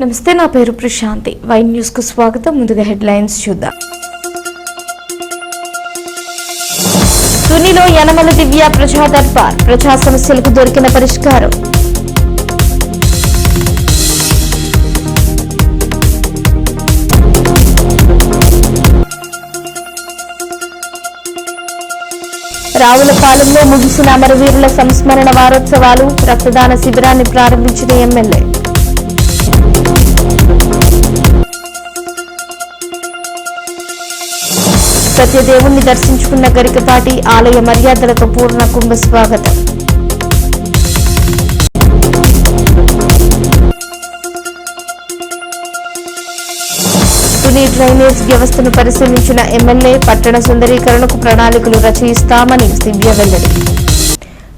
నమస్తే, నా పేరు ప్రశాంతి. వైన్ న్యూస్ కు స్వాగతం. ముందుగా హెడ్లైన్స్ చూద్దాం. తునిలో యనమల దివ్య ప్రజా దర్బార్, ప్రజా సమస్యలకు దొరికిన పరిష్కారం. రావులపాలెంలో ముగిసిన అమరవీరుల సంస్మరణ వారోత్సవాలు, రక్తదాన శిబిరాన్ని ప్రారంభించిన ఎమ్మెల్యే. సత్యదేవుణ్ణి దర్శించుకున్న గరికపాటి, ఆలయ మర్యాదలతో పూర్ణ కుంభ స్వాగతం. తుని డ్రైనేజ్ వ్యవస్థను పరిశీలించిన ఎమ్మెల్యే, పట్టణ సుందరీకరణకు ప్రణాళికలు రచయిస్తామని దివ్య వెల్లడి.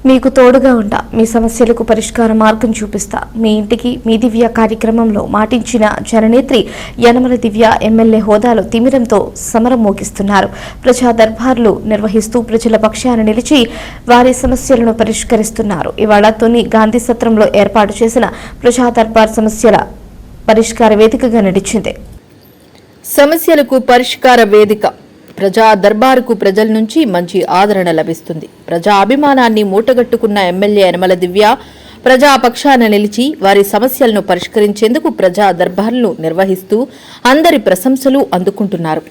మీకు తోడుగా ఉంటా, మీ సమస్యలకు పరిష్కార మార్గం చూపిస్తా, మీ ఇంటికి మీ దివ్య కార్యక్రమంలో మాటించిన జననేత్రి యనమల దివ్య ఎమ్మెల్యే హోదాలో తిమిరంతో సమరం మోగిస్తున్నారు. ప్రజా దర్బార్లు నిర్వహిస్తూ ప్రజల పక్షాన నిలిచి వారి సమస్యలను పరిష్కరిస్తున్నారు. ఇవాళ తుని గాంధీ సత్రంలో ఏర్పాటు చేసిన ప్రజా దర్బార్ సమస్యల పరిష్కార వేదికగా నడిచింది. సమస్యలకు పరిష్కార వేదిక ప్రజా దర్బారుకు ప్రజల నుంచి మంచి ఆదరణ లభిస్తుంది. ప్రజా అభిమానాన్ని మూటగట్టుకున్న ఎమ్మెల్యే యనమల దివ్య ప్రజా పక్షాన నిలిచి వారి సమస్యలను పరిష్కరించేందుకు ప్రజా దర్బార్లను నిర్వహిస్తూ అందరి ప్రశంసలు అందుకుంటున్నారు.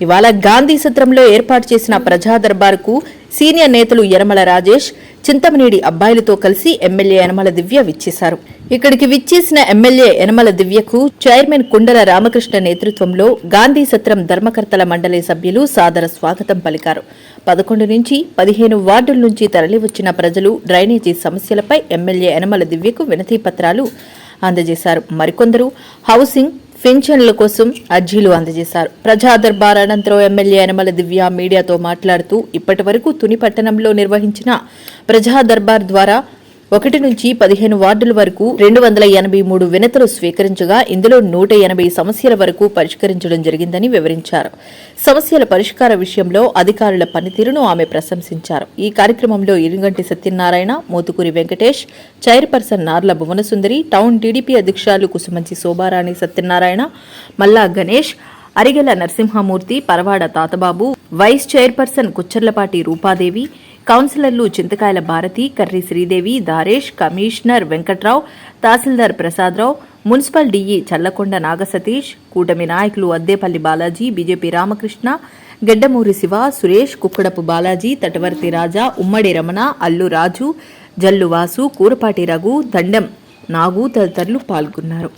ఇవాళ గాంధీ సత్రంలో ఏర్పాటు చేసిన ప్రజా దర్బారుకు సీనియర్ నేతలు యనమల రాజేష్, చింతమనేడి అబ్బాయిలతో కలిసి ఎమ్మెల్యే యనమల దివ్య విచ్చేశారు. ఇక్కడికి విచ్చేసిన ఎమ్మెల్యే యనమల దివ్యకు చైర్మన్ కుండల రామకృష్ణ నేతృత్వంలో గాంధీ సత్రం ధర్మకర్తల మండలి సభ్యులు సాదర స్వాగతం పలికారు. 11 నుంచి 15 వార్డుల నుంచి తరలివచ్చిన ప్రజలు డ్రైనేజీ సమస్యలపై ఎమ్మెల్యే యనమల దివ్యకు వినతి పత్రాలు అందజేశారు. మరికొందరు హౌసింగ్, పెన్షన్ల కోసం అర్జీలు అందజేశారు. ప్రజా దర్బార్ అనంతరం ఎమ్మెల్యే యనమల దివ్య మీడియాతో మాట్లాడుతూ ఇప్పటి వరకు తుని పట్టణంలో నిర్వహించిన ప్రజా దర్బార్ ద్వారా 1 నుంచి 15 వార్డుల వరకు 283 వినతులు స్వీకరించగా ఇందులో 180 సమస్యల వరకు పరిష్కరించడం జరిగిందని వివరించారు. సమస్యల పరిష్కార విషయంలో అధికారుల పనితీరును ఆమె ప్రశంసించారు. ఈ కార్యక్రమంలో Iruganti Satyanarayana, Mothukuri Venkatesh, chairperson Narla Bhuvanasundari, town TDP అధ్యక్షులు కుసుమంచి శోభారాణి సత్యనారాయణ, మల్లా గణేష్, అరిగెల నరసింహమూర్తి, పరవాడ తాతబాబు, వైస్ చైర్పర్సన్ కుచ్చర్లపాటి రూపాదేవి, కౌన్సిలర్లు చింతకాయల భారతి, కర్రి శ్రీదేవి, దారేష్, కమిషనర్ వెంకట్రావు, తహసీల్దార్ ప్రసాదరావు, మున్సిపల్ డీఈ చల్లకొండ నాగసతీష్, కూటమి నాయకులు అద్దేపల్లి బాలాజీ, బీజేపీ రామకృష్ణ, గెడ్డమూరి శివ, సురేష్, కుక్కడపు బాలాజీ, తటవర్తి రాజా, ఉమ్మడి రమణ, అల్లు రాజు, జల్లు వాసు, కూరపాటి రఘు, దండం నాగు తదితరులు పాల్గొన్నారు.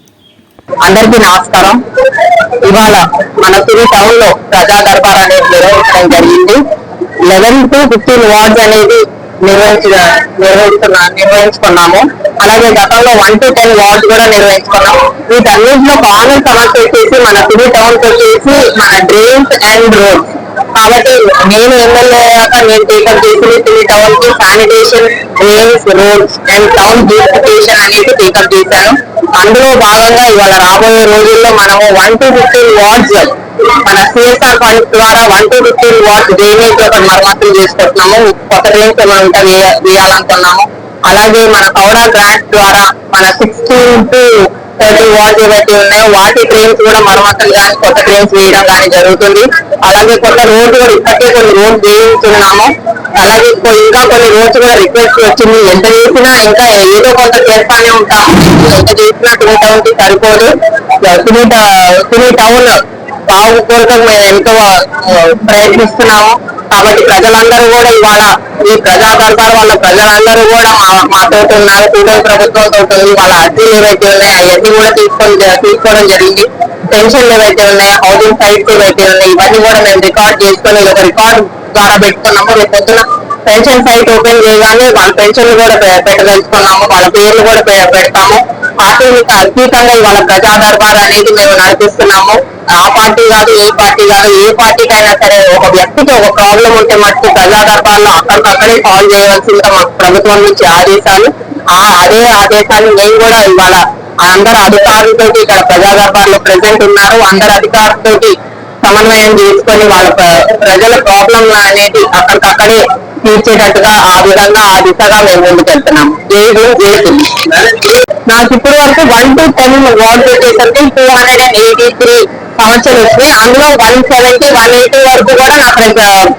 అందరికీ నమస్కారం. ఇవాళ మన తుని టౌన్ లో ప్రజా దర్బార్ అనేది నిర్వహించడం జరిగింది. 11 to 15 వార్డ్స్ అనేది నిర్వహించుకున్నాము. అలాగే గతంలో 1 to 10 వార్డ్స్ కూడా నిర్వహించుకున్నాము. వీటన్నింటిలో కామన్ సమస్య వచ్చేసి మన తుని టౌన్ వచ్చేసి మన డ్రైన్స్ అండ్ రోడ్స్. కాబట్టి నేను ఎమ్మెల్యే అయ్యాక నేను టేకప్ చేసి తుని టౌన్ కి sanitation, drains, roads and town beautification అనేది టేకప్ చేశాను. అందులో భాగంగా ఇవాళ రాబోయే రోజుల్లో మనము 1 to 15 వార్డ్స్ మన సిఎస్ఆర్ ఫండ్స్ ద్వారా 1 to 15 వార్డ్స్ డ్రైనేజ్ ఒక మరమ్మతులు చేసుకుంటున్నాము. కొత్త డ్రైన్స్ ఏమైనా వేయాలనుకున్నాము. అలాగే మన పౌడా గ్రాంట్ ద్వారా మన 16 to 30 వార్డ్స్ ఏవైతే ఉన్నాయో వాటి డ్రైన్స్ కూడా మరమ్మతులు కానీ కొత్త డ్రైన్స్ వేయడం కానీ జరుగుతుంది. అలాగే కొత్త రోడ్డు కూడా ఇప్పటికే కొన్ని రోడ్స్ వేయించున్నాము. అలాగే ఇంకా కొన్ని రోడ్స్ కూడా రిక్వెస్ట్ వచ్చింది. ఎంత చేసినా ఇంకా ఏదో కొంత చేస్తానే ఉంటాము. ఎంత చేసినా తుని టౌన్ కి సరిపోదు. తుని టౌన్ బాగు కోరిక మేము ఎంతో ప్రయత్నిస్తున్నాము. కాబట్టి ప్రజలందరూ కూడా ఇవాళ ఈ ప్రజా దర్బార్ వాళ్ళ ప్రజలందరూ కూడా మాతో ఉన్నారు. కూటమి ప్రభుత్వంతో ఉంది. వాళ్ళ అర్జీలు ఏవైతే ఉన్నాయో అవన్నీ కూడా తీసుకోవడం జరిగింది. పెన్షన్లు ఏవైతే ఉన్నాయో, హౌసింగ్ సైట్స్ ఏవైతే ఉన్నాయో ఇవన్నీ కూడా మేము రికార్డ్ చేసుకొని ఒక రికార్డ్ ద్వారా పెట్టుకున్నాము. రేపు పొద్దున పెన్షన్ సైట్ ఓపెన్ చేయగానే వాళ్ళ పెన్షన్లు కూడా పెట్టదలుచుకున్నాము. వాళ్ళ పేర్లు కూడా పెడతాము. పార్టీలకు అతీతంగా ఇవాళ ప్రజా దర్బార్ అనేది మేము నడిపిస్తున్నాము. ఆ పార్టీ కాదు, ఈ పార్టీ కాదు, ఏ పార్టీకైనా సరే ఒక వ్యక్తికి ఒక ప్రాబ్లం ఉంటే మటుకు ప్రజా దర్బార్లో అక్కడికక్కడే సాల్వ్ చేయవలసిందిగా మాకు ప్రభుత్వం నుంచి ఆదేశాలు. అదే ఆదేశాన్ని మేము కూడా ఇవాళ అందరు అధికారులతో ఇక్కడ ప్రజా దర్బార్లో ప్రెసెంట్ ఉన్నారు. అందరు అధికారులతో సమన్వయం చేసుకొని వాళ్ళ ప్రజల ప్రాబ్లం అనేది అక్కడికక్కడే తీర్చేటట్టుగా ఆ విధంగా ఆ దిశగా మేము ముందుకెళ్తున్నాం. నాకు ఇప్పటి వరకు 1 to 10 వార్డ్ వచ్చేసరికి 283 సమస్యలు వచ్చినాయి. అందులో 170, 180 వరకు కూడా నాకు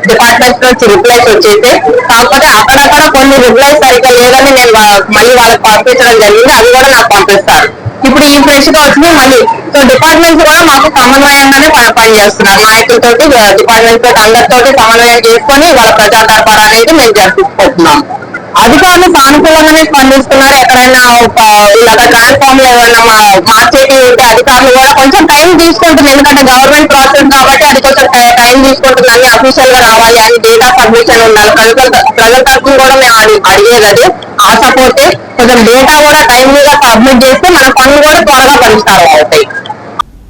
డిపార్ట్మెంట్ నుంచి రిప్లైస్ వచ్చేసాయి. కాకపోతే అక్కడక్కడ కొన్ని రిప్లైస్ సరిగ్గా లేదని నేను మళ్ళీ వాళ్ళకి పంపించడం జరిగింది. అవి కూడా నాకు పంపిస్తారు. ఇప్పుడు ఈ ఫ్రెష్ గా వచ్చినాయి మళ్ళీ. సో డిపార్ట్మెంట్స్ కూడా మాకు సమన్వయంగానే పనిచేస్తున్నారు. నాయకులతోటి డిపార్ట్మెంట్ తోటి అందరితోటి సమన్వయం చేసుకొని వాళ్ళ ప్రజా దర్బార్ అనేది మేము జరిపించుకుంటున్నాం. అధికారులు సానుకూలంగానే స్పందిస్తున్నారు. ఎక్కడైనా ఇలాగ ట్రాన్స్ఫార్మ్ ఏమైనా మార్చేటి ఉంటే అధికారులు కూడా కొంచెం టైం తీసుకుంటుంది. ఎందుకంటే గవర్నమెంట్ ప్రాసెస్ కాబట్టి అది కొంచెం టైం తీసుకుంటుంది. అన్ని అఫీషియల్ గా రావాలి అని డేటా సబ్మిషన్ ఉండాలి. ప్రజల తరఫున కూడా మేము అడిగేది అది ఆ సపోర్టే. కొంచెం డేటా కూడా టైంలీగా సబ్మిట్ చేస్తే మన పనులు కూడా త్వరగా పరిష్కారం అవుతాయి.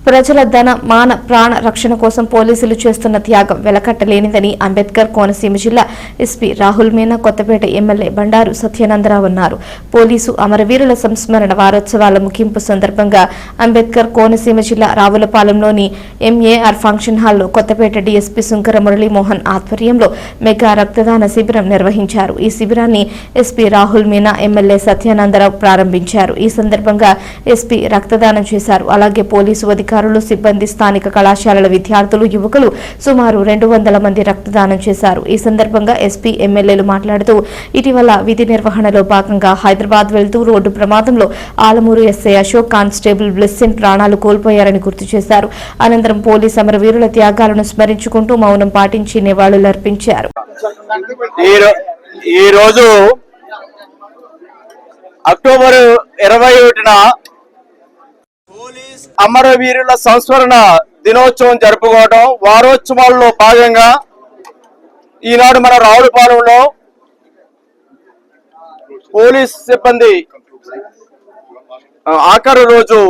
ప్రజల ధన మాన ప్రాణ రక్షణ కోసం పోలీసులు చేస్తున్న త్యాగం వెలకట్టలేనిదని అంబేద్కర్ కోనసీమ జిల్లా ఎస్పీ రాహుల్ మీనా, కొత్తపేట ఎమ్మెల్యే బండారు సత్యానందరావు అన్నారు. పోలీసు అమరవీరుల సంస్మరణ వారోత్సవాల ముగింపు సందర్భంగా అంబేద్కర్ కోనసీమ జిల్లా రావులపాలెంలోని ఎంఏఆర్ ఫంక్షన్ హాల్లో కొత్తపేట డీఎస్పీ సుంకర మురళీమోహన్ ఆధ్వర్యంలో మెగా రక్తదాన శిబిరం నిర్వహించారు. ఈ శిబిరాన్ని ఎస్పీ రాహుల్ మీనా, ఎమ్మెల్యే సత్యానందరావు ప్రారంభించారు. ఈ సందర్భంగా ఎస్పీ రక్తదానం చేశారు. అలాగే పోలీసు అధికారులు, సిబ్బంది, స్థానిక కళాశాలల విద్యార్థులు, యువకులు సుమారు 200 మంది రక్తదానం చేశారు. ఈ సందర్భంగా ఎస్పీ, ఎమ్మెల్యేలు మాట్లాడుతూ ఇటీవల విధి నిర్వహణలో భాగంగా హైదరాబాద్ వెళ్తూ రోడ్డు ప్రమాదంలో Alamuru SI Ashok, constable blessing ప్రాణాలు కోల్పోయారని గుర్తు చేశారు. అనంతరం పోలీస్ అమరవీరుల త్యాగాలను స్మరించుకుంటూ మౌనం పాటించి నివాళులర్పించారు. ఈ రోజు అక్టోబర్ 21న పోలీస్ అమరవీరుల సంస్మరణ దినోత్సవం జరుపుకోవడం. వారోత్సవాల్లో భాగంగా ఈనాడు మన రావులపాలెంలో పోలీస్ సిబ్బంది ఆఖరు రోజు,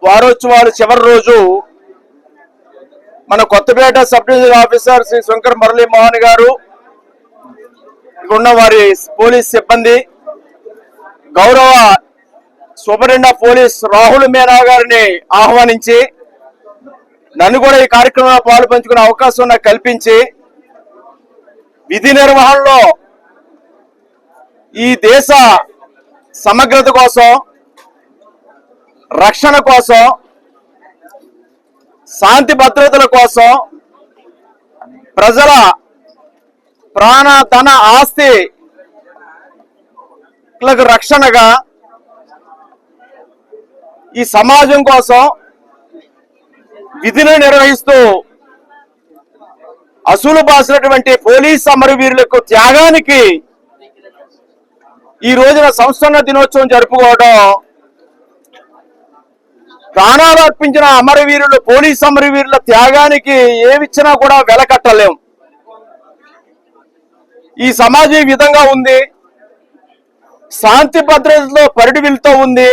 వారోత్సవాలు చివరి రోజు మన Kothapeta sub divisional officer Shri Shankar Muralimohan గారు, ఉన్న వారి పోలీస్ సిబ్బంది, గౌరవ superintendent of police Rahul Meena గారిని ఆహ్వానించి నన్ను కూడా ఈ కార్యక్రమంలో పాలు పంచుకునే అవకాశం నాకు కల్పించి విధి నిర్వహణలో ఈ దేశ సమగ్రత కోసం, రక్షణ కోసం, శాంతి భద్రతల కోసం, ప్రజల ప్రాణ ధన ఆస్తిలకు రక్షణగా, ఈ సమాజం కోసం విధిని నిర్వహిస్తూ అసూలు బాసినటువంటి పోలీస్ అమరవీరులకు త్యాగానికి ఈ రోజున సంస్మరణ దినోత్సవం జరుపుకోవడం, ప్రాణాలు అర్పించిన అమరవీరులు, పోలీస్ అమరవీరుల త్యాగానికి ఏమిచ్చినా కూడా వెలకట్టలేం. ఈ సమాజం ఈ విధంగా ఉంది, శాంతి భద్రతలో పరిడివిలుతో ఉంది.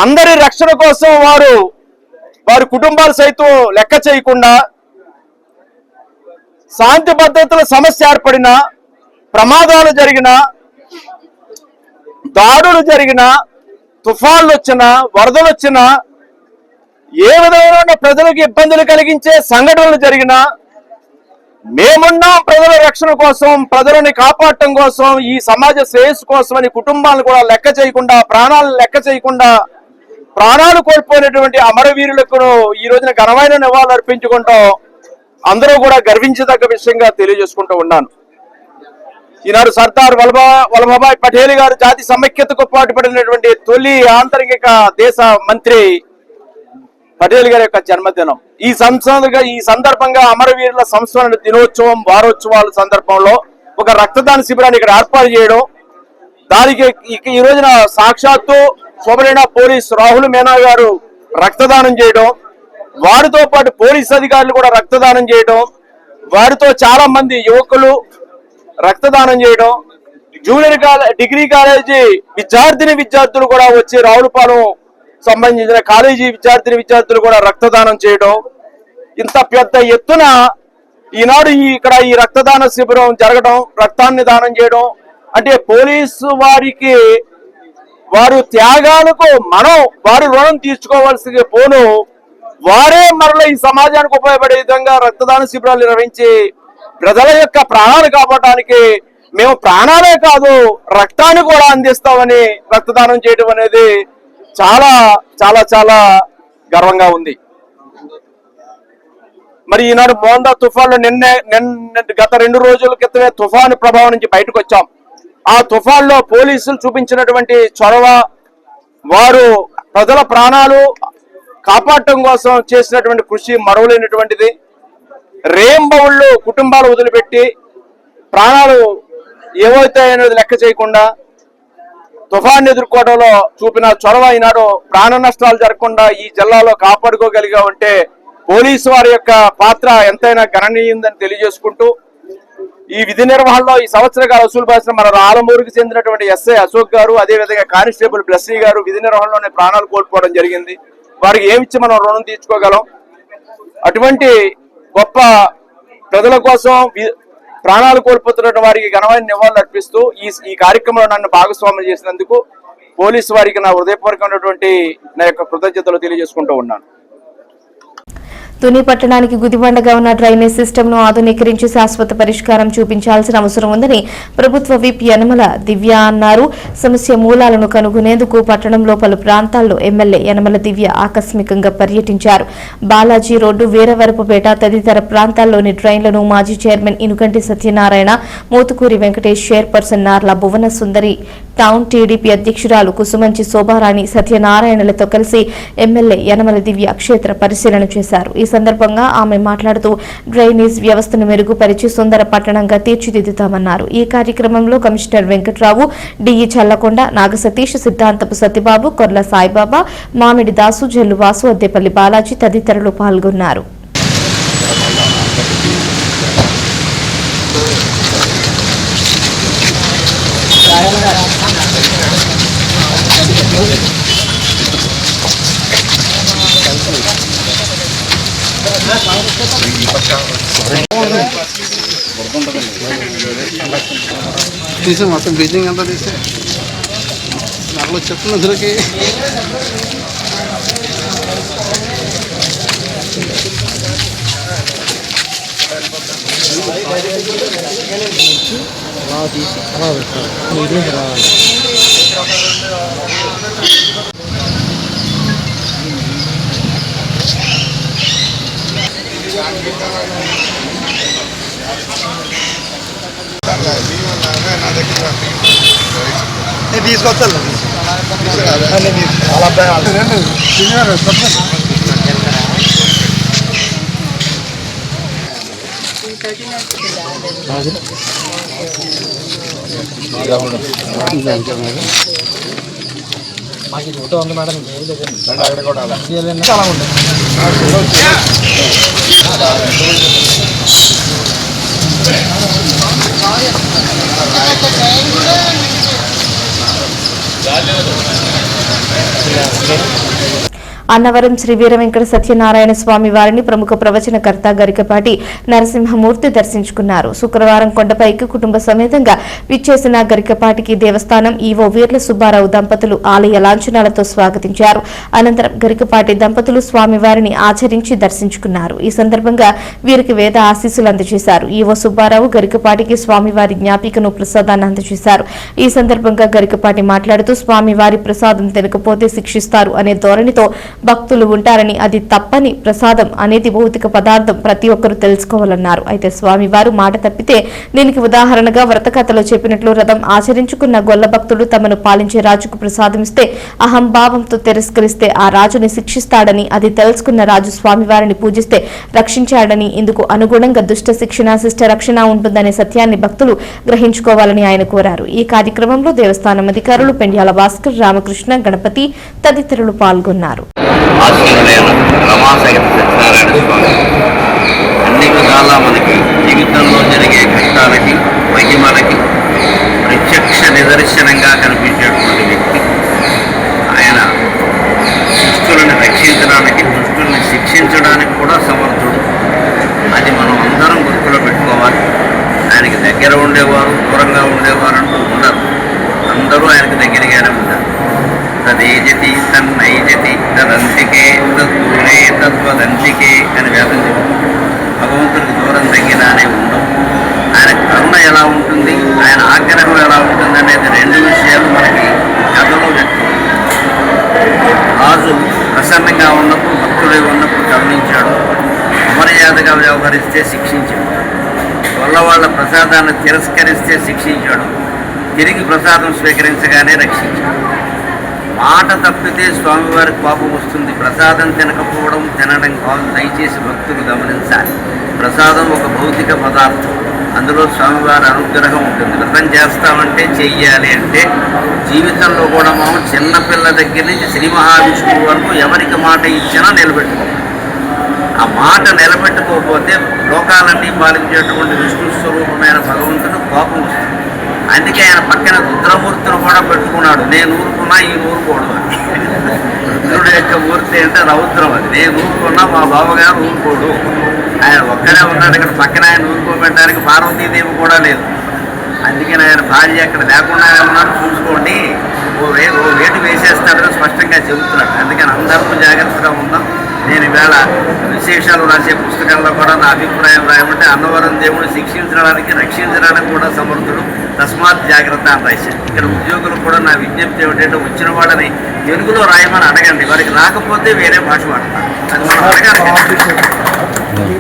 అందరి రక్షణ కోసం వారి కుటుంబాలు సైతం లెక్క చేయకుండా, శాంతి భద్రతల సమస్య ఏర్పడిన, ప్రమాదాలు జరిగిన, దాడులు జరిగిన, తుఫాన్లు వచ్చినా, వరదలు వచ్చినా, ఏ విధమైన ప్రజలకు ఇబ్బందులు కలిగించే సంఘటనలు జరిగినా మేమున్నాం ప్రజల రక్షణ కోసం, ప్రజలని కాపాడటం కోసం, ఈ సమాజ శ్రేయస్సు కోసం అని కుటుంబాలను కూడా లెక్క చేయకుండా, ప్రాణాలను లెక్క చేయకుండా ప్రాణాలు కోల్పోయినటువంటి అమరవీరులకు ఈ రోజున ఘనమైన నివాళులు అర్పించుకుంటాం అందరూ కూడా గర్వించదగ్గ విషయంగా తెలియజేసుకుంటూ ఉన్నాను. ఈనాడు సర్దార్ వల్లభాయ్ పటేల్ గారు జాతి సమైక్యతకు పాటుపడినటువంటి తొలి ఆంతరిక దేశ మంత్రి పటేల్ గారి యొక్క జన్మదినం. ఈ సందర్భంగా అమరవీరుల సంస్మరణ దినోత్సవం, వారోత్సవాల సందర్భంలో ఒక రక్తదాన శిబిరాన్ని ఇక్కడ ఏర్పాటు చేయడం, దానికి ఈ రోజున సాక్షాత్తు సూపరింటెండెంట్ పోలీస్ రాహుల్ మీనా గారు రక్తదానం చేయడం, వారితో పాటు పోలీస్ అధికారులు కూడా రక్తదానం చేయడం, వారితో చాలా మంది యువకులు రక్తదానం చేయడం, డిగ్రీ కాలేజీ విద్యార్థులు కూడా వచ్చి రావులపాలెం సంబంధించిన కాలేజీ విద్యార్థులు కూడా రక్తదానం చేయడం, ఇంత పెద్ద ఎత్తున ఈనాడు ఇక్కడ ఈ రక్తదాన శిబిరం జరగడం, రక్తాన్ని దానం చేయడం అంటే పోలీసు వారికి వారు త్యాగాలకు వారి రుణం తీర్చుకోవాల్సి వారే మరల ఈ సమాజానికి ఉపయోగపడే విధంగా రక్తదాన శిబిరాలు నిర్వహించి ప్రజల యొక్క ప్రాణాలు కాపాడడానికి మేము ప్రాణాలే కాదు రక్తాన్ని కూడా అందిస్తామని రక్తదానం చేయడం అనేది చాలా చాలా చాలా గర్వంగా ఉంది. మరి ఈనాడు మోందా తుఫాన్లో గత 2 రోజుల క్రితమే తుఫాను ప్రభావం నుంచి బయటకు వచ్చాం. ఆ తుఫాన్లో పోలీసులు చూపించినటువంటి చొరవ, వారు ప్రజల ప్రాణాలు కాపాడటం కోసం చేసినటువంటి కృషి మరవలేనటువంటిది. రేంబౌళ్ళు కుటుంబాలు వదిలిపెట్టి ప్రాణాలు ఏమవుతాయనేది లెక్క చేయకుండా తుఫాన్ని ఎదుర్కోవడంలో చూపిన చొరవ ఈనాడు ప్రాణ నష్టాలు జరగకుండా ఈ జిల్లాలో కాపాడుకోగలిగా ఉంటే పోలీసు వారి యొక్క పాత్ర ఎంతైనా గణనీయందని తెలియజేసుకుంటూ, ఈ విధి నిర్వహణలో ఈ సంవత్సరకాల వసూలు బాసిన మన ఆలమూరుకి చెందినటువంటి ఎస్ఐ అశోక్ గారు, అదేవిధంగా కానిస్టేబుల్ బ్లెస్సీ గారు విధి నిర్వహణలోనే ప్రాణాలు కోల్పోవడం జరిగింది. వారికి ఏమిచ్చి మనం రుణం తీర్చుకోగలం? అటువంటి గొప్ప ప్రజల కోసం ప్రాణాలు కోల్పోతున్న వారికి ఘనమైన నివాళులు అర్పిస్తూ ఈ కార్యక్రమంలో నన్ను భాగస్వామ్యం చేసినందుకు పోలీసు వారికి నా హృదయపూర్వకమైనటువంటి నా యొక్క కృతజ్ఞతలు తెలియజేసుకుంటూ ఉన్నాను. తుని పట్టణానికి గుదిబండగా ఉన్న డ్రైనేజ్ సిస్టమ్ను ఆధునీకరించి శాశ్వత పరిష్కారం చూపించాల్సిన అవసరం ఉందని ప్రభుత్వ విప్ యనమల దివ్య అన్నారు. సమస్య మూలాలను కనుగొనేందుకు పట్టణంలో పలు ప్రాంతాల్లో ఎమ్మెల్యే యనమల దివ్య ఆకస్మికంగా పర్యటించారు. బాలాజీ రోడ్డు, వీరవరపుపేట తదితర ప్రాంతాల్లోని డ్రైన్లను మాజీ చైర్మన్ ఇనుకంటి సత్యనారాయణ, మోతుకూరి వెంకటేష్, చైర్పర్సన్ నార్ల భువన సుందరి, టౌన్ టీడీపీ అధ్యక్షురాలు కుసుమంచి శోభారాణి సత్యనారాయణలతో కలిసి ఎమ్మెల్యే యనమల దివ్య క్షేత్ర పరిశీలన చేశారు. ఈ సందర్భంగా ఆమె మాట్లాడుతూ డ్రైనేజ్ వ్యవస్థను మెరుగుపరిచి సుందర పట్టణంగా తీర్చిదిద్దుతామన్నారు. ఈ కార్యక్రమంలో కమిషనర్ వెంకట్రావు, డిఈ చల్లకొండ, నాగసతీష్, సిద్ధాంతపు సత్యబాబు, కొర్ల సాయిబాబా, మామిడి దాసు, జల్లువాసు, అద్దెపల్లి బాలాజీ తదితరులు పాల్గొన్నారు. తీసే మొత్తం బ్లీచింగ్ అంతా తీసే దాంట్లో చెప్తున్న అసలుకి అలా తీసి అలా పెట్టారు. తీసుకొచ్చాను మాకు ఫోటో ఉంది మేడం. చాలా ఉంది. అన్నవరం శ్రీ వీర వెంకట సత్యనారాయణ స్వామి వారిని ప్రముఖ ప్రవచనకర్త గరికపాటి నరసింహమూర్తి దర్శించుకున్నారు. శుక్రవారం కొండపైకి కుటుంబ సమేతంగా విచ్చేసిన గరికపాటికి దేవస్థానం ఈవో వీర్ల సుబ్బారావు దంపతులు ఆలయ లాంఛనాలతో స్వాగతించారు. అనంతరం గరికపాటి దంపతులు స్వామివారిని ఆచరించి దర్శించుకున్నారు. ఈ సందర్భంగా వీరికి వేద ఆశీస్సులు అందజేశారు. ఈవో సుబ్బారావు గరికపాటికి స్వామివారి జ్ఞాపికను ప్రసాదాన్ని అందజేశారు. ఈ సందర్భంగా గరికపాటి మాట్లాడుతూ స్వామివారి ప్రసాదం తినకపోతే శిక్షిస్తారు అనే ధోరణితో భక్తులు ఉంటారని, అది తప్పని, ప్రసాదం అనేది భౌతిక పదార్థం, ప్రతి ఒక్కరూ తెలుసుకోవాలన్నారు. అయితే స్వామివారు మాట తప్పితే దీనికి ఉదాహరణగా వ్రతకథలో చెప్పినట్లు రథం ఆచరించుకున్న గొల్ల భక్తుడు తమను పాలించే రాజుకు ప్రసాదమిస్తే అహంభావంతో తిరస్కరిస్తే ఆ రాజుని శిక్షిస్తాడని, అది తెలుసుకున్న రాజు స్వామివారిని పూజిస్తే రక్షించాడని, ఇందుకు అనుగుణంగా దుష్ట శిక్షణ శిష్ట రక్షణ ఉంటుందనే సత్యాన్ని భక్తులు గ్రహించుకోవాలని ఆయన కోరారు. ఈ కార్యక్రమంలో దేవస్థానం అధికారులు పెండ్యాల భాస్కర్, రామకృష్ణ, గణపతి తదితరులు పాల్గొన్నారు. ఆశీనులైన రమాసహిత సత్యనారాయణ స్వామి అన్ని విధాలా మనకి జీవితంలో జరిగే కష్టాలకి, మహిమలకి ప్రత్యక్ష నిదర్శనంగా కనిపించేటువంటి వ్యక్తి. ఆయన శిష్టులను రక్షించడానికి, దుష్టుల్ని శిక్షించడానికి కూడా సమర్థుడు. అది మనం అందరం గుర్తులో పెట్టుకోవాలి. ఆయనకి దగ్గర ఉండేవారు, దూరంగా ఉండేవారు అంటూ ఉండరు. అందరూ ఆయనకు దగ్గరగానే ఉంటారు. తదేజతి తన్నైజతి తదంతికే తద్గుణే తద్వదంతికే అని వేదం చెప్తుంది. భగవంతుడికి దూరం తగ్గినానే ఉండవు. అసభ్యంగా వ్యవహరిస్తే శిక్షించాడు, వాళ్ళ ప్రసాదాన్ని తిరస్కరిస్తే శిక్షించాడు, తిరిగి ప్రసాదం స్వీకరించగానే రక్షించాడు. మాట తప్పితే స్వామివారికి కోపం వస్తుంది. ప్రసాదం తినకపోవడం తినడం కాదు, దయచేసి భక్తులు గమనించాలి. ప్రసాదం ఒక భౌతిక పదార్థం, అందులో స్వామివారి అనుగ్రహం ఉంటుంది. వ్రతం చేస్తామంటే చెయ్యాలి అంటే జీవితంలో కూడా మనం చిన్నపిల్ల దగ్గర నుంచి శ్రీ మహావిష్ణువు వరకు ఎవరికి మాట ఇచ్చినా నిలబెట్టుకోవాలి. ఆ మాట నిలబెట్టుకోకపోతే లోకాలన్నీ పాలించేటువంటి విష్ణు స్వరూపమైన భగవంతుడు కోపం వస్తుంది. అందుకే ఆయన పక్కన రుద్రమూర్తిని కూడా పెట్టుకున్నాడు. నేను ఊరుకున్నా ఈ ఊరుకోడు అని. రుద్రుడు యొక్క మూర్తి అంటే రౌద్రం, అది నేను ఊరుకున్నా మా బావగారు ఊరుకోడు. ఆయన ఒక్కడే ఉన్నాడు, ఇక్కడ పక్కన ఆయన ఊరుకోబెట్టడానికి పార్వతీదేవి కూడా లేదు. అందుకని ఆయన భార్య అక్కడ లేకుండా ఉన్నాడు, చూసుకోండి, ఓ వేటు వేసేస్తాడని స్పష్టంగా చెబుతున్నాడు. అందుకని అందరూ జాగ్రత్తగా ఉందాం. నేను ఈవేళ విశేషాలు రాసే పుస్తకాల్లో కూడా నా అభిప్రాయం రాయమంటే అన్నవరం దేవుడు శిక్షించడానికి రక్షించడానికి కూడా సమర్థుడు, తస్మాత్ జాగ్రత్త అని రాశాను. ఇక్కడ ఉద్యోగులు కూడా నా విజ్ఞప్తి ఏమిటంటే వచ్చిన వాళ్ళని తెలుగులో రాయమని అడగండి. వారికి రాకపోతే వేరే భాష వాడతారు, అది మనం అడగాలి.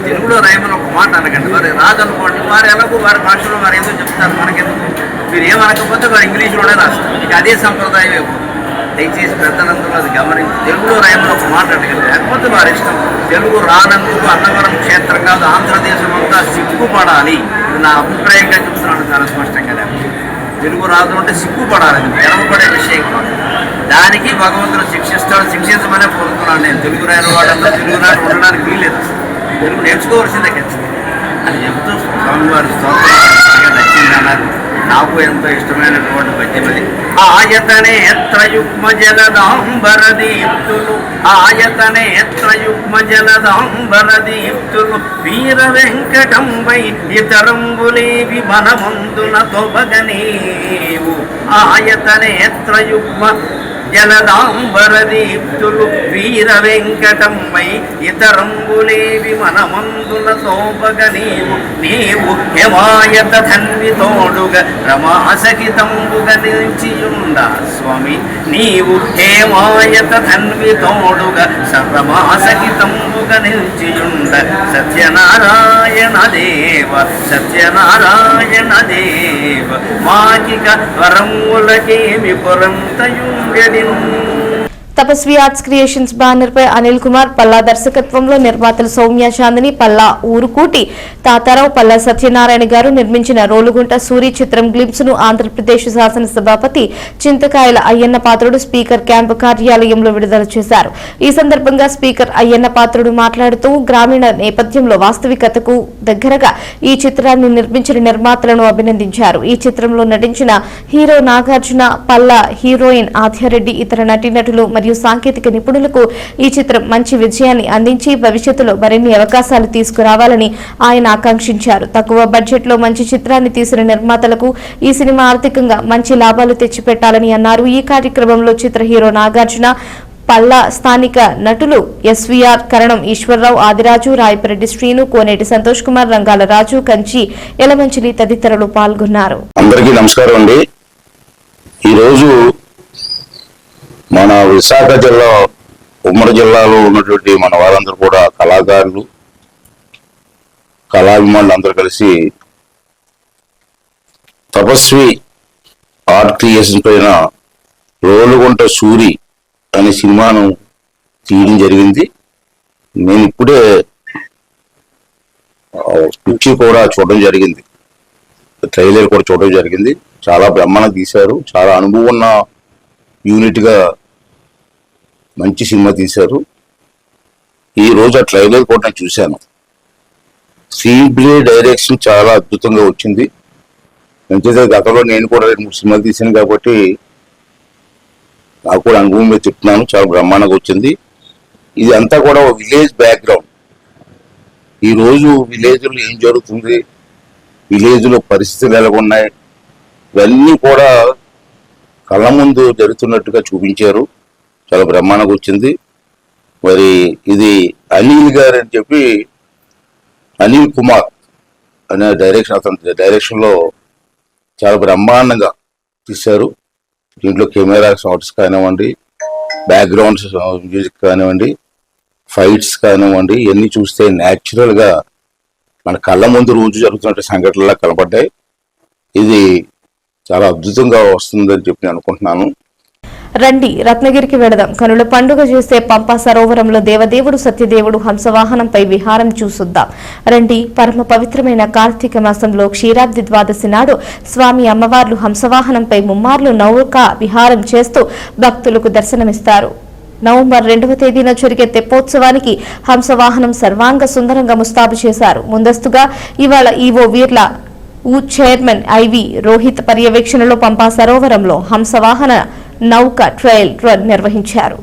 తెలుగులో రాయమని ఒక మాట అనకండి. వారు రాదనుకోండి, వారు ఎలాగో వారి భాషలో వారు ఏదో చెప్తారు, మనకెందుకు. మీరు ఏమనకపోతే వారు ఇంగ్లీష్లోనే రాస్తారు. ఇక అదే సంప్రదాయం ఎక్కువ. దయచేసి పెద్దలందరూ అది గమనించి తెలుగులో రాయమని ఒక మాట అడగండి. లేకపోతే వారి ఇష్టం. తెలుగు రానందుకు అన్నవరం క్షేత్రం కాదు, ఆంధ్రదేశం అంతా సిగ్గుపడాలి. ఇది నా అభిప్రాయంగా చెప్తున్నాను చాలా స్పష్టంగా. లేకపోతే తెలుగు రాదు అంటే సిగ్గుపడాలి, గర్వపడే విషయం కాదు. దానికి భగవంతుడు శిక్షిస్తాడు, శిక్షించమనే కోరుతున్నాను నేను. తెలుగు రాని వాళ్ళంతా తెలుగు రాని ఉండడానికి వీల్లేదు, తెలుగు నేర్చుకోవాల్సిందే ఖచ్చితంగా అని చెబుతూ స్వామివారి స్తోత్రం నచ్చిందన్నారు. నాకు ఎంతో ఇష్టమైనటువంటి పద్యమది. ఆయతనేత్ర యుగ్మ జలదాంబరదీప్తులు, ఆయతనేత్ర యుగ్మ జలదాంబరదీప్తులు, వీర వెంకటంపై ఇతరంబులేవి మనమందున తొబగనీవు. ఆయతనేత్ర యుగ్మ జలదాంబరదీప్తులు, వీర వెంకటంపై ఇతరంబులేవి మనమందున తోపగ నీవు. నీవు హిమాయత ధన్వి తోడుగా రమాసహితంబుగా నిలిచియుండ స్వామి. నీవు హేమాయత ధన్వి తోడుగా రమాసహితంబుగా నిలిచియుండ. సత్యనారాయణ దేవ, సత్యనారాయణ దేవ, మాకిక వరములకేమి పురంతయుండెడి. తపస్వి ఆర్ట్స్ క్రియేషన్స్ బ్యానర్ పై అనిల్ కుమార్ పల్లా దర్శకత్వంలో నిర్మాతలు సౌమ్య చాందిని, పల్లా ఊరుకూటి తాతారావు, పల్లా సత్యనారాయణ గారు నిర్మించిన రోలుగుంట సూరి చిత్రం గ్లింప్స్ ను ఆంధ్రప్రదేశ్ శాసనసభాపతి చింతకాయల అయ్యన్న పాత్రుడు స్పీకర్ క్యాంపు కార్యాలయంలో విడుదల చేశారు. ఈ సందర్భంగా స్పీకర్ అయ్యన్న పాత్రుడు మాట్లాడుతూ గ్రామీణ నేపథ్యంలో వాస్తవికతకు దగ్గరగా ఈ చిత్రాన్ని నిర్మించిన నిర్మాతలను అభినందించారు. ఈ చిత్రంలో నటించిన హీరో నాగార్జున, పల్లా హీరోయిన్ ఆధ్యారెడ్డి, ఇతర నటీనటులు మరియు సాంకేతిక నిపుణులకు ఈ చిత్రం మంచి విజయాన్ని అందించి భవిష్యత్తులో మరిన్ని అవకాశాలు తీసుకురావాలని ఆయన ఆకాంక్షించారు. తక్కువ బడ్జెట్ లో మంచి చిత్రాన్ని తీసిన నిర్మాతలకు ఈ సినిమా ఆర్థికంగా మంచి లాభాలు తెచ్చిపెట్టాలని అన్నారు. ఈ కార్యక్రమంలో చిత్ర హీరో నాగార్జున, పల్లా స్థానిక నటులు ఎస్వీఆర్, కరణం ఈశ్వరరావు, ఆదిరాజు, రాయపరెడ్డి శ్రీను, కోనేటి సంతోష్ కుమార్, రంగాల రాజు, కంచి ఎలమంచిలి తదితరులు పాల్గొన్నారు. అందరికీ నమస్కారం అండి. ఈరోజు మన విశాఖ జిల్లా, ఉమ్మడి జిల్లాలో ఉన్నటువంటి మన వారందరూ కూడా కళాకారులు, కళాభిమానులు అందరూ కలిసి తపస్వి ఆర్ట్ క్రియేషన్ పైన రోలుగుంట సూరి అనే సినిమాను తీయడం జరిగింది. నేను ఇప్పుడే పిక్చర్ కూడా చూడడం జరిగింది, ట్రైలర్ కూడా చూడడం జరిగింది. చాలా బ్రహ్మాండంగా తీశారు. చాలా అనుభవం ఉన్న యూనిట్ గా మంచి సినిమా తీశారు. ఈ రోజు ఆ ట్రైలర్ కూడా నేను చూశాను. స్క్రీన్ ప్లే, డైరెక్షన్ చాలా అద్భుతంగా వచ్చింది. మంచిదే. గతంలో నేను కూడా 2-3 సినిమాలు తీశాను కాబట్టి నాకు కూడా అనుభవం మీద చెప్తున్నాను. చాలా బ్రహ్మాండంగా వచ్చింది. ఇది అంతా కూడా ఒక విలేజ్ బ్యాక్గ్రౌండ్. ఈ రోజు విలేజ్ లో ఏం జరుగుతుంది, విలేజ్ లో పరిస్థితులు ఎలా ఉన్నాయి, ఇవన్నీ కూడా కళ్ళ ముందు జరుగుతున్నట్టుగా చూపించారు. చాలా బ్రహ్మాండంగా వచ్చింది. మరి ఇది అనిల్ గారు అని చెప్పి, అనిల్ కుమార్ అనే అతని డైరెక్షన్ లో చాలా బ్రహ్మాండంగా తీశారు. దీంట్లో కెమెరా షాట్స్ కానివ్వండి, బ్యాక్గ్రౌండ్ మ్యూజిక్ కానివ్వండి, ఫైట్స్ కానివ్వండి, ఇవన్నీ చూస్తే న్యాచురల్ గా మన కళ్ళ ముందు రోజు జరుగుతున్న సంఘటనలా కనపడ్డాయి. ఇది చాలా అద్భుతంగా వస్తుందని చెప్పి నేను అనుకుంటున్నాను. రండి రత్నగిరికి వెళదాం. కనుల పండుగ చేసే పంపా సరోవరంలో దేవదేవుడు సత్యదేవుడు హంసవాహనంపై విహారం చూసొద్దాం. రండి పరమ పవిత్రమైన కార్తీక మాసంలో క్షీరాబ్ది ద్వాదశి నాడు స్వామి అమ్మవార్లు హంసవాహనంపై ముమ్మార్లు నౌకా విహారం చేస్తూ భక్తులకు దర్శనమిస్తారు. నవంబర్ 2వ తేదీన జరిగే తెప్పోత్సవానికి హంసవాహనం సర్వాంగ సుందరంగా ముస్తాబు చేశారు. ముందస్తుగా ఇవాళ EO Veerla chairman IV Rohit పర్యవేక్షణలో పంపా సరోవరంలో హంసవాహన నౌక ట్రయల్ రన్ నిర్వహించారు.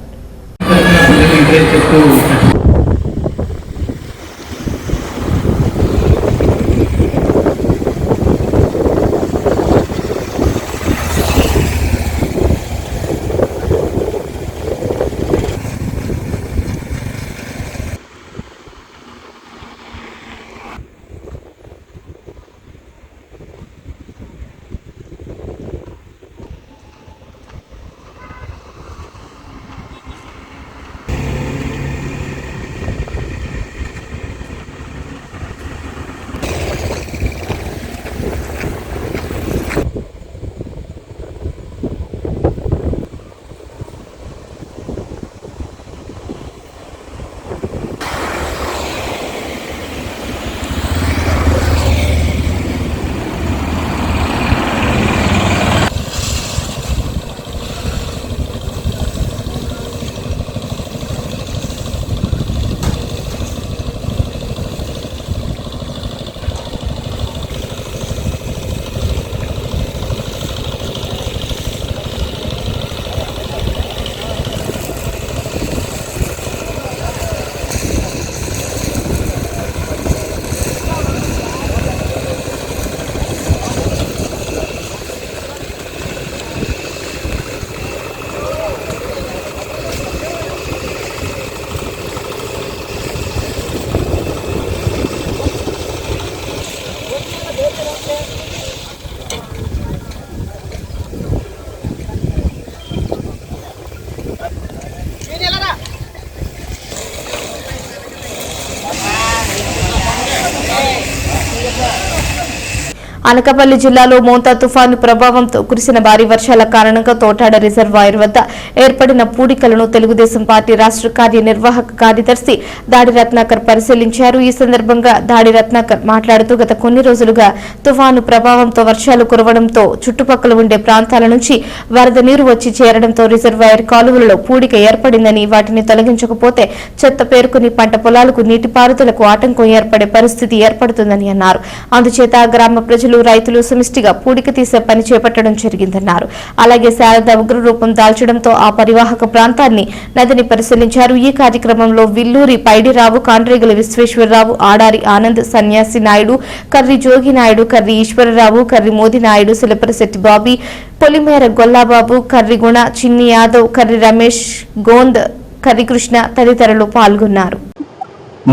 అనకాపల్లి జిల్లాలో మోంతా తుఫాను ప్రభావంతో కురిసిన భారీ వర్షాల కారణంగా తోటాడ రిజర్వాయర్ వద్ద ఏర్పడిన పూడికలను తెలుగుదేశం పార్టీ రాష్ట్ర కార్యనిర్వాహక కార్యదర్శి దాడి రత్నాకర్ పరిశీలించారు. ఈ సందర్భంగా దాడి రత్నాకర్ మాట్లాడుతూ గత కొన్ని రోజులుగా తుఫాను ప్రభావంతో వర్షాలు కురవడంతో చుట్టుపక్కల ఉండే ప్రాంతాల నుంచి వరద నీరు వచ్చి చేరడంతో రిజర్వాయర్ కాలువలలో పూడిక ఏర్పడిందని, వాటిని తొలగించకపోతే చెత్త పేరుకుని పంట పొలాలకు నీటిపారుదలకు ఆటంకం ఏర్పడే పరిస్థితి ఏర్పడుతుందని అన్నారు. అందుచేత గ్రామ ప్రజలు రైతులు సమిష్టిగా పూడిక తీసే పని చేపట్టడం జరిగిందన్నారు. అలాగే శారద ఉగ్రరూపం దాల్చడంతో ఆ పరివాహక ప్రాంతాన్ని నదిని పరిశీలించారు. ఈ కార్యక్రమంలో విల్లూరి పైడిరావు, కాండ్రేగుల విశ్వేశ్వరరావు, ఆడారి ఆనంద్, సన్యాసి నాయుడు, కర్రి జోగి నాయుడు, కర్రి ఈశ్వరరావు, కర్రి మోది నాయుడు, సిలపరశెట్టి బాబీ, పొలిమేర గొల్లాబాబు, కర్రి గుణ, చిన్ని యాదవ్, కర్రి రమేష్, గోంద్, కర్రి కృష్ణ తదితరులు పాల్గొన్నారు.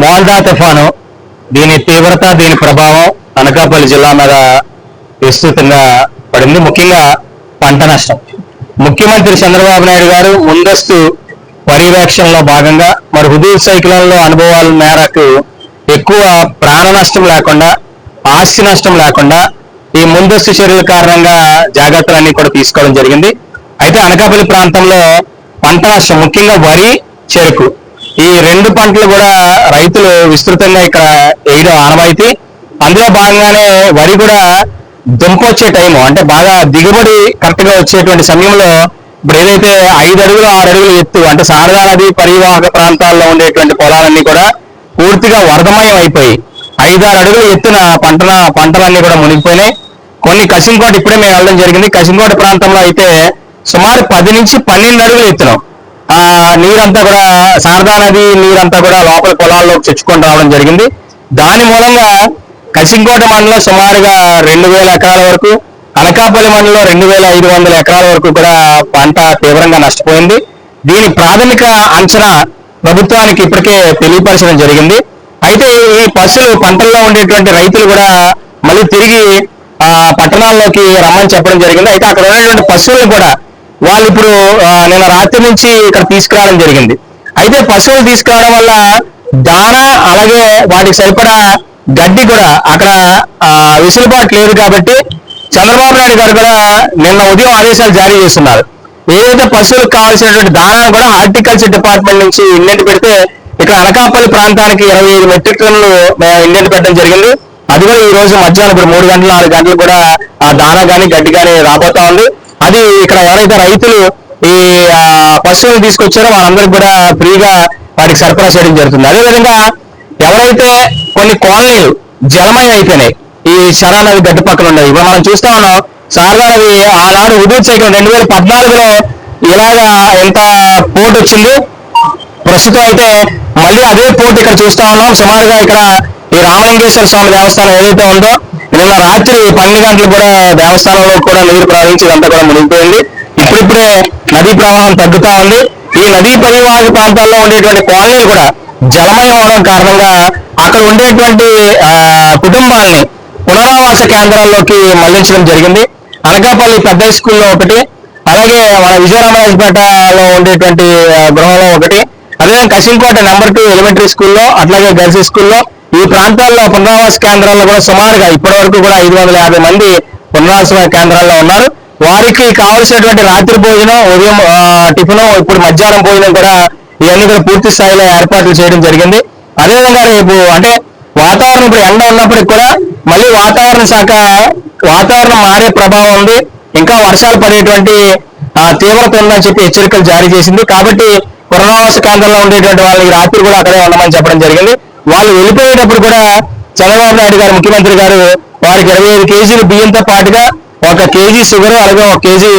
మోంతా తుఫాను దీని తీవ్రత, దీని ప్రభావం అనకాపల్లి జిల్లా మీద విస్తృతంగా పడింది. ముఖ్యంగా పంట నష్టం. ముఖ్యమంత్రి చంద్రబాబు నాయుడు గారు ముందస్తు పర్యవేక్షణలో భాగంగా మరి హుదూద్ సైక్లోన్లో అనుభవాల మేరకు ఎక్కువ ప్రాణ నష్టం లేకుండా, ఆస్తి నష్టం లేకుండా ఈ ముందస్తు చర్యల కారణంగా జాగ్రత్తలన్నీ కూడా తీసుకోవడం జరిగింది. అయితే అనకాపల్లి ప్రాంతంలో పంట నష్టం, ముఖ్యంగా వరి, చెరుకు, ఈ రెండు పంటలు కూడా రైతులు విస్తృతంగా ఇక్కడ వేయడం ఆనవాయితీ. అందులో భాగంగానే వరి కూడా దుంప వచ్చే టైము, అంటే బాగా దిగుబడి కరెక్ట్ గా వచ్చేటువంటి సమయంలో ఇప్పుడు ఏదైతే 5 అడుగులు 6 అడుగులు ఎత్తు, అంటే శారదా నది పరివాహక ప్రాంతాల్లో ఉండేటువంటి పొలాలన్నీ కూడా పూర్తిగా వరదమయం అయిపోయి 5-6 అడుగులు ఎత్తున పంటలన్నీ కూడా మునిగిపోయినాయి. కొన్ని కసింకోట ఇప్పుడే మేము వెళ్ళడం జరిగింది. కసింకోట ప్రాంతంలో అయితే సుమారు 10 నుంచి 12 అడుగులు ఎత్తున్నాం. ఆ నీరంతా కూడా శారదా నది నీరంతా కూడా లోపల పొలాల్లోకి చొచ్చుకొని రావడం జరిగింది. దాని మూలంగా కసింకోట మండలం సుమారుగా 2000 ఎకరాల వరకు, అనకాపల్లి మండలం 2500 ఎకరాల వరకు కూడా పంట తీవ్రంగా నష్టపోయింది. దీని ప్రాథమిక అంచనా ప్రభుత్వానికి ఇప్పటికే తెలియపరచడం జరిగింది. అయితే ఈ పశువులు పంటల్లో ఉండేటువంటి రైతులు కూడా మళ్ళీ తిరిగి పట్టణాల్లోకి రమ్మని చెప్పడం జరిగింది. అయితే అక్కడ ఉన్నటువంటి పశువులను కూడా వాళ్ళు ఇప్పుడు నిన్న రాత్రి నుంచి ఇక్కడ తీసుకురావడం జరిగింది. అయితే పశువులు తీసుకురావడం వల్ల దాణా, అలాగే వాటికి సరిపడా గడ్డి కూడా అక్కడ వెసులుబాటు లేదు కాబట్టి చంద్రబాబు నాయుడు గారు కూడా నిన్న ఉదయం ఆదేశాలు జారీ చేస్తున్నారు. ఏదైతే పశువులకు కావాల్సినటువంటి దానాను కూడా హార్టికల్చర్ డిపార్ట్మెంట్ నుంచి ఇండెంట్ పెడితే ఇక్కడ అనకాపల్లి ప్రాంతానికి 25 మెట్రిక్ టన్నులు ఇండెంట్ పెట్టడం జరిగింది. అది కూడా ఈ రోజు మధ్యాహ్నం ఇప్పుడు 3 గంటలు 4 గంటలు కూడా ఆ దానా కానీ గడ్డి కానీ రాబోతా ఉంది. అది ఇక్కడ ఎవరైతే రైతులు ఈ పశువులను తీసుకొచ్చారో వాళ్ళందరికీ కూడా ఫ్రీగా వాటికి సరఫరా చేయడం జరుగుతుంది. అదేవిధంగా ఎవరైతే కొన్ని కాలనీలు జలమయం అయిపోయినాయి, ఈ శరా నది గడ్డి పక్కన ఉన్నాయి. ఇప్పుడు మనం చూస్తా ఉన్నాం సారదా నది ఆనాడు హుదూద్ చేయడం 2014లో ఇలాగా ఎంత పోటు వచ్చింది. ప్రస్తుతం అయితే మళ్ళీ అదే పోటు ఇక్కడ చూస్తా ఉన్నాం. సుమారుగా ఇక్కడ ఈ రామలింగేశ్వర స్వామి దేవస్థానం ఏదైతే ఉందో నిన్న రాత్రి 12 గంటలు కూడా దేవస్థానంలో కూడా నీరు ప్రవహించి ఇదంతా కూడా మునిగిపోయింది. ఇప్పుడిప్పుడే నదీ ప్రవాహం తగ్గుతా ఉంది. ఈ నదీ పరివాహక ప్రాంతాల్లో ఉండేటువంటి కాలనీలు కూడా జలమయం అవడం కారణంగా అక్కడ ఉండేటువంటి కుటుంబాలని పునరావాస కేంద్రాల్లోకి మళ్లించడం జరిగింది. అనకాపల్లి పెద్ద స్కూల్లో ఒకటి, అలాగే మన విజయరామరాజపేటలో ఉండేటువంటి గృహంలో ఒకటి, అదేవిధంగా కసింకోట నెంబర్ 2 ఎలిమెంటరీ స్కూల్లో, అట్లాగే గర్ల్స్ స్కూల్లో ఈ ప్రాంతాల్లో పునరావాస కేంద్రాల్లో కూడా సుమారుగా ఇప్పటి వరకు కూడా 550 మంది పునరావాస కేంద్రాల్లో ఉన్నారు. వారికి కావలసినటువంటి రాత్రి భోజనం, ఉదయం టిఫిన్, ఇప్పుడు మధ్యాహ్నం భోజనం కూడా ఇవన్నీ కూడా పూర్తి స్థాయిలో ఏర్పాట్లు చేయడం జరిగింది. అదేవిధంగా రేపు అంటే వాతావరణం ఇప్పుడు ఎండ ఉన్నప్పటికి కూడా మళ్ళీ వాతావరణం మారే ప్రభావం ఉంది. ఇంకా వర్షాలు పడేటువంటి తీవ్రత ఉందని చెప్పి హెచ్చరికలు జారీ చేసింది. కాబట్టి పునరావాస కేంద్రంలో ఉండేటువంటి వాళ్ళకి రాత్రి కూడా అక్కడే ఉండమని చెప్పడం జరిగింది. వాళ్ళు వెళ్ళిపోయేటప్పుడు కూడా చంద్రబాబు నాయుడు గారు ముఖ్యమంత్రి గారు వారికి 25 కేజీలు బియ్యంతో పాటుగా 1 కేజీ షుగర్, అలాగే 1 కేజీ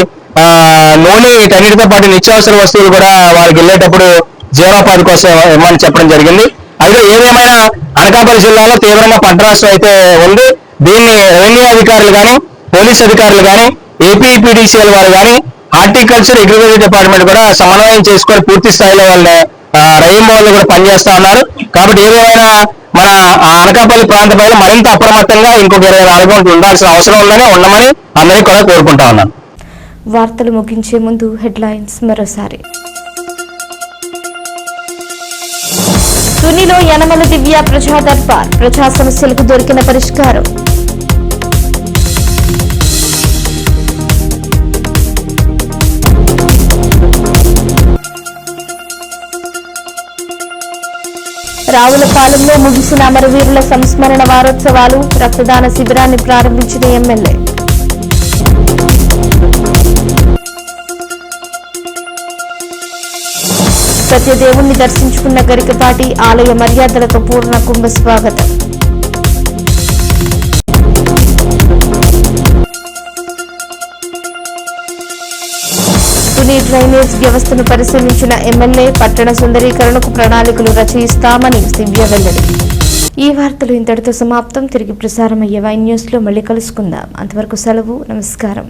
నూనె, వీటన్నిటితో పాటు నిత్యావసర వస్తువులు కూడా వారికి వెళ్ళేటప్పుడు జీవనోపాధి కోసం ఇవ్వమని చెప్పడం జరిగింది. అయితే ఏదేమైనా అనకాపల్లి జిల్లాలో తీవ్రంగా పంట నష్టం అయితే ఉంది. దీన్ని రెవెన్యూ అధికారులు కానీ, పోలీస్ అధికారులు కానీ, ఏపీపీడీసీఎల్ వారు కానీ, హార్టికల్చర్ అగ్రికల్చర్ డిపార్ట్మెంట్ కూడా సమన్వయం చేసుకొని పూర్తి స్థాయిలో వాళ్ళని రైన్బోలు కూడా పనిచేస్తా ఉన్నారు. కాబట్టి ఏదేమైనా మన అనకాపల్లి ప్రాంత ప్రజలు మరింత అప్రమత్తంగా ఇంకొక 24 గంటలు ఉండాల్సిన అవసరం ఉండమని అందరినీ కూడా కోరుకుంటా ఉన్నాను. వార్తలు ముగించే ముందు హెడ్లైన్స్ మరోసారి. తునిలో యనమల దివ్య ప్రజా దర్బార్, ప్రజా సమస్యలకు దొరికిన పరిష్కారం. రావులపాలెంలో ముగిసిన అమరవీరుల సంస్మరణ వారోత్సవాలు, రక్తదాన శిబిరాన్ని ప్రారంభించిన ఎమ్మెల్యే. సత్యదేవుణ్ణి దర్శించుకున్న గరికపాటి, ఆలయ మర్యాదలతో పూర్ణ కుంభ స్వాగతం. తుని డ్రైనేజ్ వ్యవస్థను పరిశీలించిన ఎమ్మెల్యే, పట్టణ సుందరీకరణకు ప్రణాళికలు రచయిస్తామని దివ్య వెల్లడి. ఈ వార్తలు ఇంతటితో సమాప్తం. తిరిగి ప్రసారమయ్యే వైన్ న్యూస్ లో మళ్ళీ కలుసుకుందాం. అంతవరకు సెలవు, నమస్కారం.